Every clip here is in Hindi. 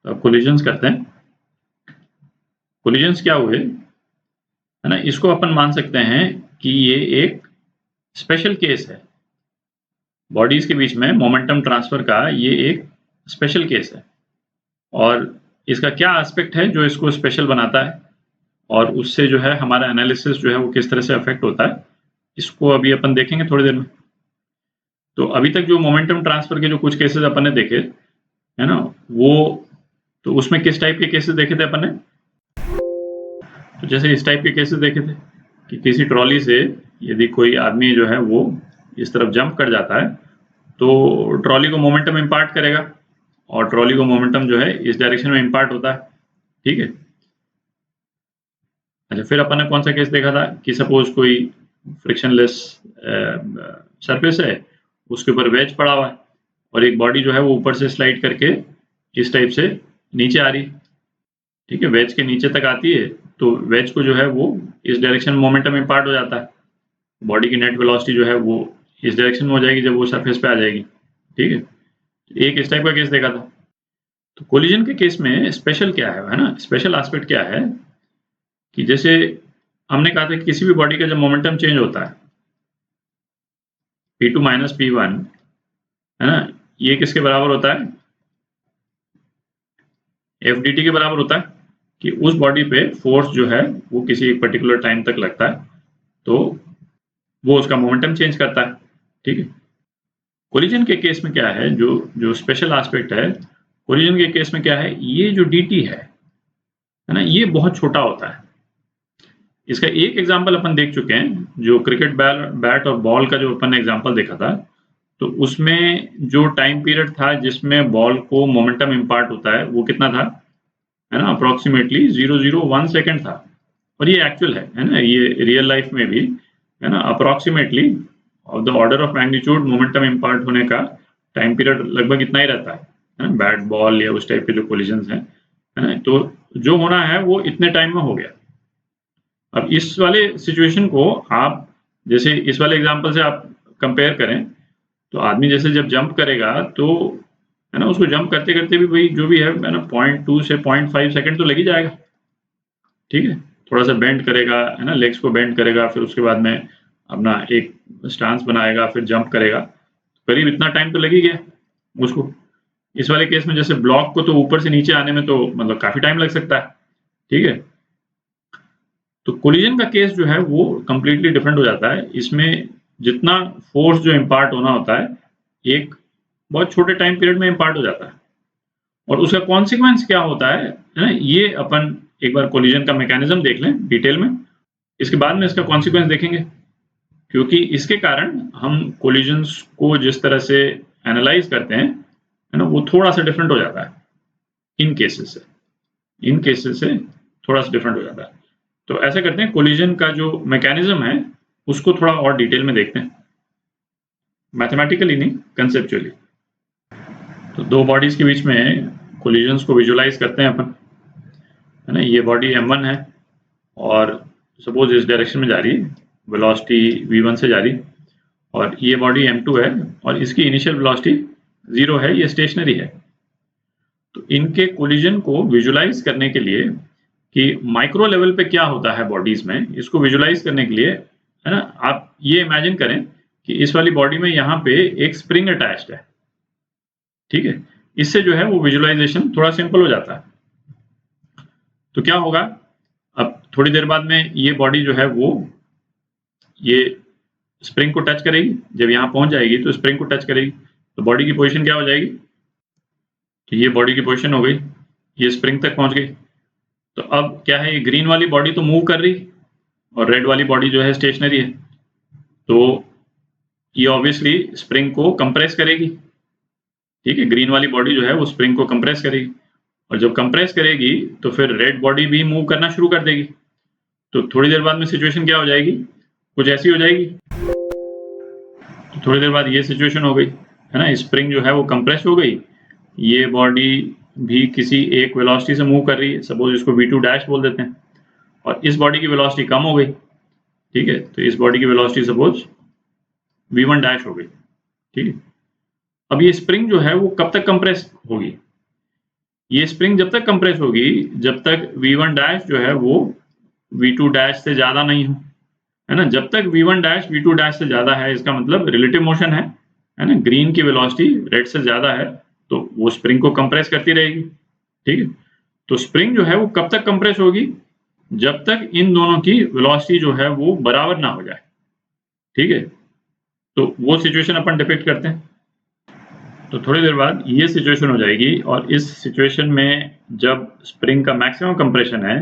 तो अब कोलिजन्स करते हैं। कोलिजन्स क्या हुए, है ना, इसको अपन मान सकते हैं कि ये एक स्पेशल केस है। बॉडीज के बीच में मोमेंटम ट्रांसफर का ये एक स्पेशल केस है, और इसका क्या एस्पेक्ट है जो इसको स्पेशल बनाता है, और उससे जो है हमारा एनालिसिस जो है वो किस तरह से अफेक्ट होता है, इसको अभी अपन देखेंगे थोड़ी देर में। तो अभी तक जो मोमेंटम ट्रांसफर के जो कुछ केसेस अपन ने देखे, है ना, वो तो उसमें किस टाइप के केसेस देखे थे अपन ने? तो जैसे इस टाइप के केसेस देखे थे कि किसी ट्रॉली से यदि कोई आदमी जो है वो इस तरफ जंप कर जाता है तो ट्रॉली को मोमेंटम इम्पार्ट करेगा, और ट्रॉली को मोमेंटम जो है इस डायरेक्शन में इम्पार्ट होता है। ठीक है। अच्छा, फिर अपन ने कौन सा केस देखा था कि सपोज कोई फ्रिक्शनलेस सरफेस है, उसके ऊपर वेज पड़ा हुआ है, और एक बॉडी जो है वो ऊपर से स्लाइड करके इस टाइप से नीचे आ रही। ठीक है, वेज के नीचे तक आती है, तो वेज को जो है वो इस डायरेक्शन में मोमेंटम इम्पार्ट हो जाता है। बॉडी की नेट वेलोसिटी जो है वो इस डायरेक्शन में हो जाएगी जब वो सरफेस पे आ जाएगी। ठीक है, एक इस टाइप का केस देखा था। तो कोलिजन के केस में स्पेशल क्या है ना, स्पेशल एस्पेक्ट क्या है कि जैसे हमने कहा था कि किसी भी बॉडी का जब मोमेंटम चेंज होता है P2 माइनस P1, है ना, ये किसके बराबर होता है? FDT के बराबर होता है कि उस बॉडी पे फोर्स जो है वो किसी एक पर्टिकुलर टाइम तक लगता है, तो वो उसका मोमेंटम चेंज करता है। ठीक है। कोलिजन के केस में क्या है, जो जो स्पेशल एस्पेक्ट है कोलिजन के केस में क्या है, ये जो dt है ना, ये बहुत छोटा होता है। इसका एक एग्जांपल अपन देख चुके हैं, जो क्रिकेट बैट और बॉल का जो अपन ने एग्जांपल देखा था, तो उसमें जो टाइम पीरियड था जिसमें बॉल को मोमेंटम इम्पार्ट होता है वो कितना था, है ना, अप्रोक्सीमेटली 001 सेकेंड था। और ये एक्चुअल है ना, ये रियल लाइफ में भी, है ना, approximately of the order of magnitude momentum impart होने का टाइम पीरियड लगभग इतना ही रहता है ना, बैट बॉल या उस टाइप के जो कोलिजन्स हैं, है ना, तो जो होना है वो इतने टाइम में हो गया। अब इस वाले सिचुएशन को आप जैसे इस वाले एग्जांपल से आप कंपेयर करें, तो आदमी जैसे जब जंप करेगा तो, है ना, उसको जंप करते करते भी वही जो भी है ना, 0.2 से 0.5 सेकंड तो लग ही जाएगा। ठीक है, थोड़ा सा बेंड करेगा, है ना, लेग्स को बेंड करेगा, फिर उसके बाद में अपना एक स्टांस बनाएगा, फिर जंप करेगा, करीब इतना टाइम तो लग ही गया उसको। इस वाले केस में जैसे ब्लॉक को तो ऊपर से नीचे आने में तो मतलब काफी टाइम लग सकता है। ठीक है, तो कोलिजन का केस जो है वो कंप्लीटली डिफरेंट हो जाता है। इसमें जितना फोर्स जो इम्पार्ट होना होता है एक बहुत छोटे टाइम पीरियड में इम्पार्ट हो जाता है, और उसका कॉन्सिक्वेंस क्या होता है ना, ये अपन एक बार कोलिजन का मैकेनिज्म देख लें डिटेल में, इसके बाद में इसका कॉन्सिक्वेंस देखेंगे, क्योंकि इसके कारण हम कोलिजन्स को जिस तरह से एनालाइज करते हैं, है ना, वो थोड़ा सा डिफरेंट हो जाता है इन केसेस से थोड़ा सा डिफरेंट हो जाता है। तो ऐसा करते हैं, कोलिजन का जो मैकेनिज्म है उसको थोड़ा और डिटेल में देखते हैं, मैथमेटिकली नहीं, कंसेप्चुअली। तो दो बॉडीज के बीच में कोलिजन्स को विजुलाइज करते हैं अपन, है ना। ये बॉडी m1 है, और सपोज इस डायरेक्शन में जा रही है, वेलोसिटी v1 से जा रही, और ये बॉडी m2 है, और इसकी इनिशियल वेलोसिटी 0 है, ये स्टेशनरी है। तो इनके कोलिजन को विजुलाइज करने के लिए कि माइक्रो लेवल पे क्या होता है बॉडीज में, इसको विजुलाइज करने के लिए, है ना, आप ये इमेजिन करें कि इस वाली बॉडी में यहाँ पे एक स्प्रिंग अटैच्ड है। ठीक है, इससे जो है वो विजुलाइजेशन थोड़ा सिंपल हो जाता है। तो क्या होगा, अब थोड़ी देर बाद में ये बॉडी जो है वो ये स्प्रिंग को टच करेगी, जब यहाँ पहुंच जाएगी तो स्प्रिंग को टच करेगी, तो बॉडी की पोजीशन क्या हो जाएगी, तो ये बॉडी की पोजीशन हो गई, ये स्प्रिंग तक पहुंच गई। तो अब क्या है, ये ग्रीन वाली बॉडी तो मूव कर रही, और रेड वाली बॉडी जो है स्टेशनरी है, तो ये ऑब्वियसली स्प्रिंग को कंप्रेस करेगी। ठीक है, ग्रीन वाली बॉडी जो है वो स्प्रिंग को कंप्रेस करेगी, और जब कंप्रेस करेगी तो फिर रेड बॉडी भी मूव करना शुरू कर देगी। तो थोड़ी देर बाद में सिचुएशन क्या हो जाएगी, कुछ ऐसी हो जाएगी। तो थोड़ी देर बाद ये सिचुएशन हो गई, है ना, स्प्रिंग जो है वो कंप्रेस हो गई, ये बॉडी भी किसी एक वेलोसिटी से मूव कर रही है, सपोज इसको v2 डैश बोल देते हैं, और इस बॉडी की वेलोसिटी कम हो गई। ठीक है, तो इस बॉडी की वेलोसिटी सपोज v1 डैश हो गई। ठीक है, अब ये स्प्रिंग जो है वो कब तक कंप्रेस होगी, ये स्प्रिंग जब तक कंप्रेस होगी जब तक V1 डैश जो है वो V2 डैश से ज़्यादा नहीं हो, है ना? जब तक V1 डैश V2 डैश से ज़्यादा है, इसका मतलब रिलेटिव मोशन है ना? ग्रीन की वेलोसिटी रेड से ज़्यादा है, तो वो स्प्रिंग को कंप्रेस करती रहेगी, ठीक है? तो स्प्रिंग जो है वो कब तक कंप्रेस होगी? जब तक इन दोनों की वेलोसिटी जो है वो बराबर ना हो जाए, ठीक है? तो वो सिचुएशन अपन डिपिक्ट करते हैं। तो थोड़ी देर बाद ये सिचुएशन हो जाएगी और इस सिचुएशन में जब स्प्रिंग का मैक्सिमम कंप्रेशन है,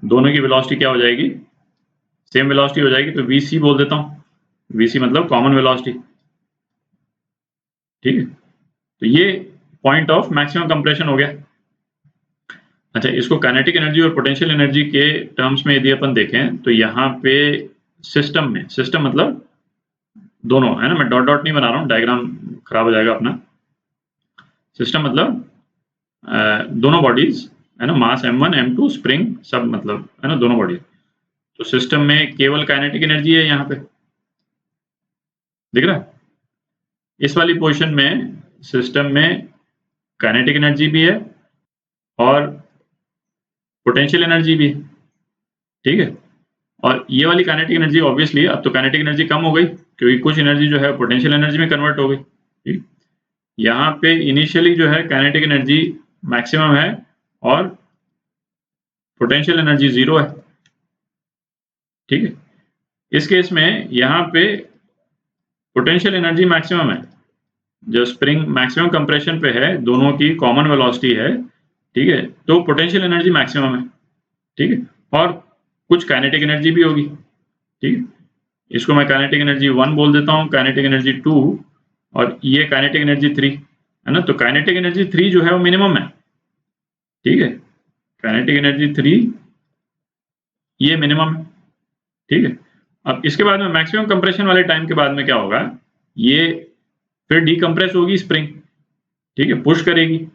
दोनों की वेलोसिटी क्या हो जाएगी? सेम वेलोसिटी हो जाएगी, तो Vc बोल देता हूँ। Vc मतलब कॉमन वेलोसिटी, ठीक है? तो ये पॉइंट ऑफ मैक्सिमम कंप्रेशन हो गया। अच्छा, इसको काइनेटिक एनर्जी और पोटेंशियल एनर्जी के टर्म्स में यदि अपन देखें तो यहाँ पे सिस्टम में, सिस्टम मतलब दोनों, है ना? मैं डॉट डॉट नहीं बना रहा हूँ, डायग्राम खराब हो जाएगा अपना। सिस्टम मतलब दोनों बॉडीज, है ना? मास m1 m2 स्प्रिंग सब मतलब, है ना? दोनों बॉडी। तो सिस्टम में केवल काइनेटिक एनर्जी है, यहाँ पे दिख रहा है? इस वाली पोजीशन में सिस्टम में काइनेटिक एनर्जी भी है और पोटेंशियल एनर्जी भी है, ठीक है? और ये वाली काइनेटिक एनर्जी ऑब्वियसली अब तो काइनेटिक एनर्जी कम हो गई क्योंकि कुछ एनर्जी जो है पोटेंशियल एनर्जी में कन्वर्ट हो गई, ठीक? यहाँ पे इनिशियली जो है काइनेटिक एनर्जी मैक्सिमम है और पोटेंशियल एनर्जी 0 है, ठीक है? इस केस में यहाँ पे पोटेंशियल एनर्जी मैक्सिमम है। जो स्प्रिंग मैक्सिमम कंप्रेशन पे है, दोनों की कॉमन वेलोसिटी है, ठीक है? तो पोटेंशियल एनर्जी मैक्सिमम है, ठीक है? और कुछ काइनेटिक एनर्जी भी होगी, ठीक है? इसको मैं काइनेटिक एनर्जी 1 बोल देता हूँ, काइनेटिक एनर्जी 2 और ये काइनेटिक एनर्जी 3, है ना? तो काइनेटिक एनर्जी 3 जो है वो मिनिमम है, ठीक है? काइनेटिक एनर्जी 3 ये मिनिमम है, ठीक है? अब इसके बाद में मैक्सिमम कंप्रेशन वाले टाइम के बाद में क्या होगा? ये फिर डीकंप्रेस होगी स्प्रिंग, ठीक है? पुश करेगी,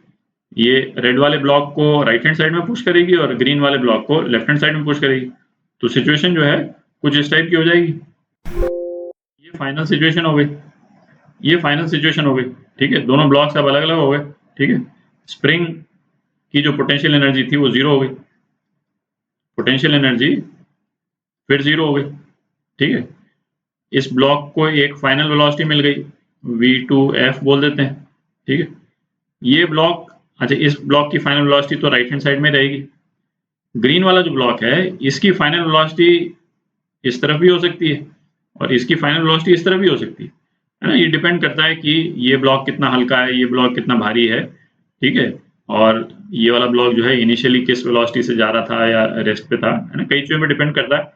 ये रेड वाले ब्लॉक को राइट हैंड साइड में पुश करेगी और ग्रीन वाले ब्लॉक को लेफ्ट हैंड साइड में पुश करेगी। तो सिचुएशन जो है कुछ इस टाइप की हो जाएगी। ये फाइनल सिचुएशन हो गई, ये फाइनल सिचुएशन हो गई, ठीक है? दोनों ब्लॉक्स अब अलग अलग हो गए, ठीक है? स्प्रिंग की जो पोटेंशियल एनर्जी थी वो 0 हो गई, पोटेंशियल एनर्जी फिर 0 हो गई, ठीक है? इस ब्लॉक को एक फाइनल वेलोसिटी मिल गई, V2F बोल देते हैं, ठीक है? ये ब्लॉक, अच्छा, इस ब्लॉक की फाइनल वेलोसिटी तो राइट हैंड साइड में रहेगी। ग्रीन वाला जो ब्लॉक है इसकी फाइनल वेलोसिटी इस तरफ भी हो सकती है और इसकी फाइनल वेलोसिटी इस तरफ भी हो सकती है ना? ये डिपेंड करता है कि ये ब्लॉक कितना हल्का है, ये ब्लॉक कितना भारी है, ठीक है? और ये वाला ब्लॉक जो है इनिशियली किस वेलोसिटी से जा रहा था या रेस्ट पे था, है ना? कई चीजों पे डिपेंड करता है।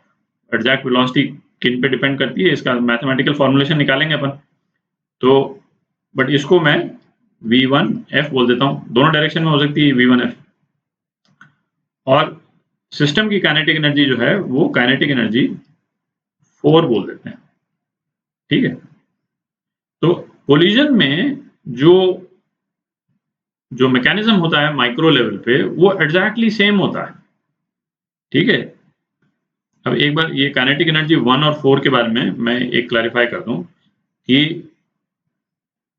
एग्जैक्ट वेलोसिटी किन पे डिपेंड करती है, इसका मैथमेटिकल फॉर्मुलेशन निकालेंगे अपन। तो बट इसको मैं V1F बोल देता हूँ, दोनों डायरेक्शन में हो सकती है V1F। और सिस्टम की काइनेटिक एनर्जी जो है वो काइनेटिक एनर्जी 4 बोल देते हैं, ठीक है? तो कोलिजन में जो जो मैकेनिज्म होता है माइक्रो लेवल पे वो एग्जैक्टली सेम होता है, ठीक है? अब एक बार ये काइनेटिक एनर्जी 1 और 4 के बारे में मैं एक क्लैरिफाई कर दूं कि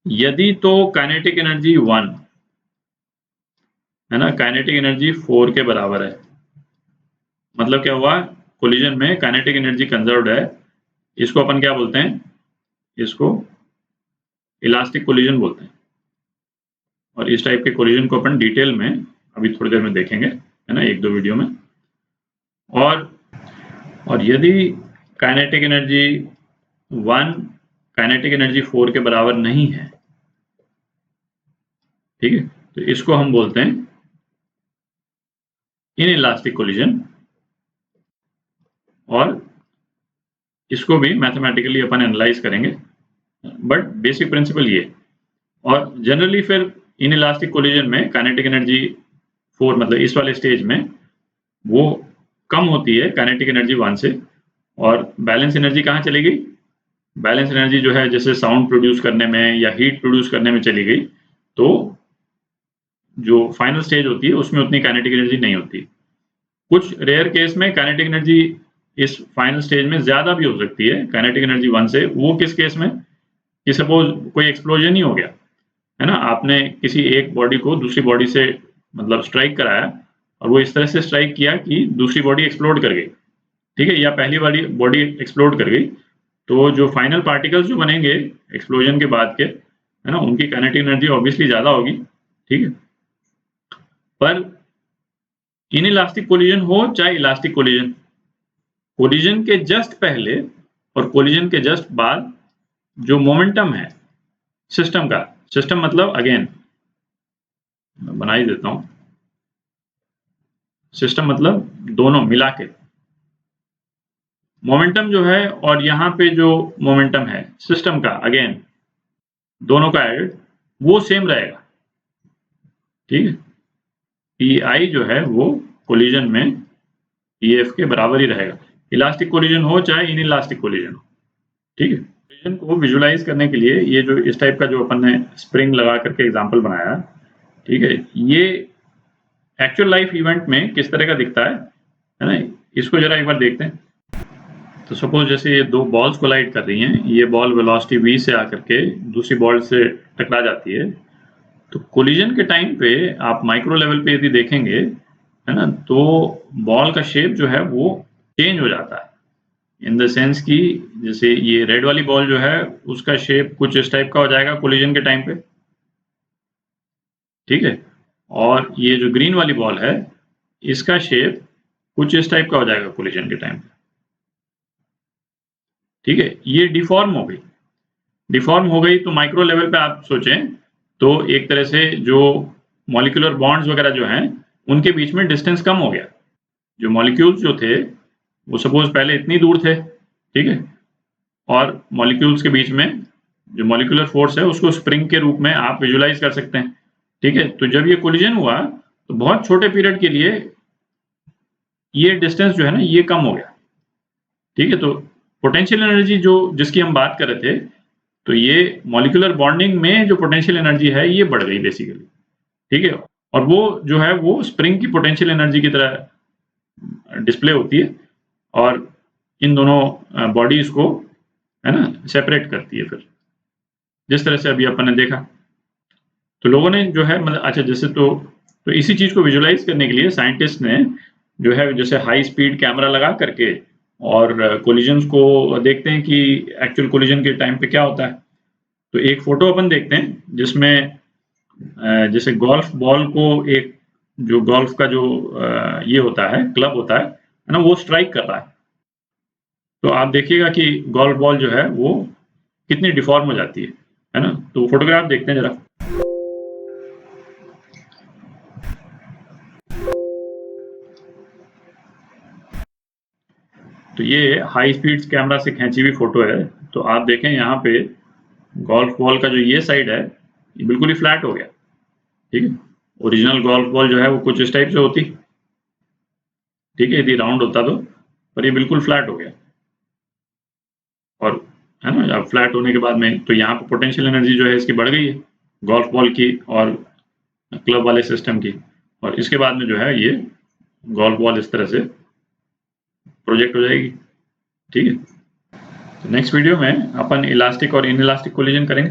यदि तो काइनेटिक एनर्जी 1 है ना, काइनेटिक एनर्जी 4 के बराबर है, मतलब क्या हुआ? कोलिजन में काइनेटिक एनर्जी कंजर्व्ड है, इसको अपन क्या बोलते हैं? इसको इलास्टिक कोलिजन बोलते हैं। और इस टाइप के कोलिजन को अपन डिटेल में अभी थोड़ी देर में देखेंगे, है ना, 1-2 वीडियो में। और यदि काइनेटिक एनर्जी 1 काइनेटिक एनर्जी 4 के बराबर नहीं है, ठीक है, तो इसको हम बोलते हैं इनइलास्टिक कोलिजन। और इसको भी मैथमेटिकली अपन एनालाइज करेंगे, बट बेसिक प्रिंसिपल ये। और जनरली फिर इनइलास्टिक कोलिजन में काइनेटिक एनर्जी 4 मतलब इस वाले स्टेज में वो कम होती है काइनेटिक एनर्जी 1 से। और बैलेंस एनर्जी कहाँ चली गई? बैलेंस एनर्जी जो है जैसे साउंड प्रोड्यूस करने में या हीट प्रोड्यूस करने में चली गई, तो जो फाइनल स्टेज होती है उसमें उतनी काइनेटिक एनर्जी नहीं होती। कुछ रेयर केस में काइनेटिक एनर्जी इस फाइनल स्टेज में ज्यादा भी हो सकती है काइनेटिक एनर्जी 1 से। वो किस केस में? कि सपोज कोई एक्सप्लोजन ही हो गया, है ना, आपने किसी एक बॉडी को दूसरी बॉडी से मतलब स्ट्राइक कराया और वो इस तरह से स्ट्राइक किया कि दूसरी बॉडी एक्सप्लोड कर गई, ठीक है, या पहली वाली बॉडी एक्सप्लोड कर गई, तो जो फाइनल पार्टिकल्स जो बनेंगे एक्सप्लोजन के बाद के, है ना, उनकी काइनेटिक एनर्जी ऑब्वियसली ज़्यादा होगी, ठीक है। पर इनइलास्टिक कोलिजन हो चाहे इलास्टिक कोलिजन, कोलिजन के जस्ट पहले और कोलिजन के जस्ट बाद जो मोमेंटम है सिस्टम का, सिस्टम मतलब अगेन बना ही देता हूं, सिस्टम मतलब दोनों मिला के मोमेंटम जो है, और यहां पे जो मोमेंटम है सिस्टम का अगेन दोनों का एड वो सेम रहेगा, ठीक है। पी जो है वो कोलिजन में पीएफ के बराबर ही रहेगा, इलास्टिक कोलिजन हो चाहे इनइलास्टिक कोलिजन हो, ठीक है। कोलिजन को विजुलाइज करने के लिए ये जो इस टाइप का जो अपन ने स्प्रिंग लगा करके एग्जांपल बनाया, ठीक है, ये एक्चुअल लाइफ इवेंट में किस तरह का दिखता है ना, इसको जरा एक बार देखते हैं। तो सपोज जैसे ये दो बॉल्स कोलाइड कर रही हैं, ये बॉल वेलोसिटी v से आकर के दूसरी बॉल से टकरा जाती है, तो कोलिजन के टाइम पे आप माइक्रो लेवल पे यदि देखेंगे, है ना, तो बॉल का शेप जो है वो चेंज हो जाता है, इन द सेंस कि जैसे ये रेड वाली बॉल जो है उसका शेप कुछ इस टाइप का हो जाएगा कोलिजन के टाइम पे, ठीक है, और ये जो ग्रीन वाली बॉल है इसका शेप कुछ इस टाइप का हो जाएगा कोलिजन के टाइम पे, ठीक है। ये डिफॉर्म हो गई, डिफॉर्म हो गई तो माइक्रो लेवल पे आप सोचें तो एक तरह से जो मॉलिक्यूलर बॉन्ड्स वगैरह जो हैं उनके बीच में डिस्टेंस कम हो गया, जो मॉलिक्यूल्स जो थे वो सपोज पहले इतनी दूर थे, ठीक है, और मॉलिक्यूल्स के बीच में जो मॉलिक्यूलर फोर्स है उसको स्प्रिंग के रूप में आप विजुलाइज कर सकते हैं, ठीक है। तो जब ये कोलिजन हुआ तो बहुत छोटे पीरियड के लिए ये डिस्टेंस जो है ना ये कम हो गया, ठीक है। तो पोटेंशियल एनर्जी जो जिसकी हम बात कर रहे थे, तो ये मॉलिक्यूलर बॉन्डिंग में जो पोटेंशियल एनर्जी है ये बढ़ गई बेसिकली, ठीक है, और वो जो है वो स्प्रिंग की पोटेंशियल एनर्जी की तरह डिस्प्ले होती है और इन दोनों बॉडीज को, है ना, सेपरेट करती है फिर, जिस तरह से अभी अपन ने देखा। तो लोगों ने जो है मतलब अच्छा जैसे तो इसी चीज को विजुलाइज करने के लिए साइंटिस्ट ने जो है जैसे हाई स्पीड कैमरा लगा करके और कोलिजन्स को देखते हैं कि एक्चुअल कोलिजन के टाइम पे क्या होता है। तो एक फोटो अपन देखते हैं जिसमें जैसे गोल्फ बॉल को एक जो गोल्फ का जो ये होता है क्लब होता है ना, वो स्ट्राइक कर रहा है, तो आप देखिएगा कि गोल्फ बॉल जो है वो कितनी डिफॉर्म हो जाती है ना। तो फोटोग्राफ देखते हैं जरा। तो ये हाई स्पीड कैमरा से खींची हुई फोटो है, तो आप देखें यहाँ पे गोल्फ बॉल का जो ये साइड है ये बिल्कुल ही फ्लैट हो गया, ठीक है। ओरिजिनल गोल्फ बॉल जो है वो कुछ इस टाइप से होती, ठीक है, यदि राउंड होता तो, पर ये बिल्कुल फ्लैट हो गया, और है ना, अब फ्लैट होने के बाद में तो यहाँ पे पोटेंशियल एनर्जी जो है इसकी बढ़ गई है गोल्फ बॉल की और क्लब वाले सिस्टम की, और इसके बाद में जो है ये गोल्फ बॉल इस तरह से प्रोजेक्ट हो जाएगी, ठीक है। तो नेक्स्ट वीडियो में अपन इलास्टिक और इनइलास्टिक कोलिजन करेंगे।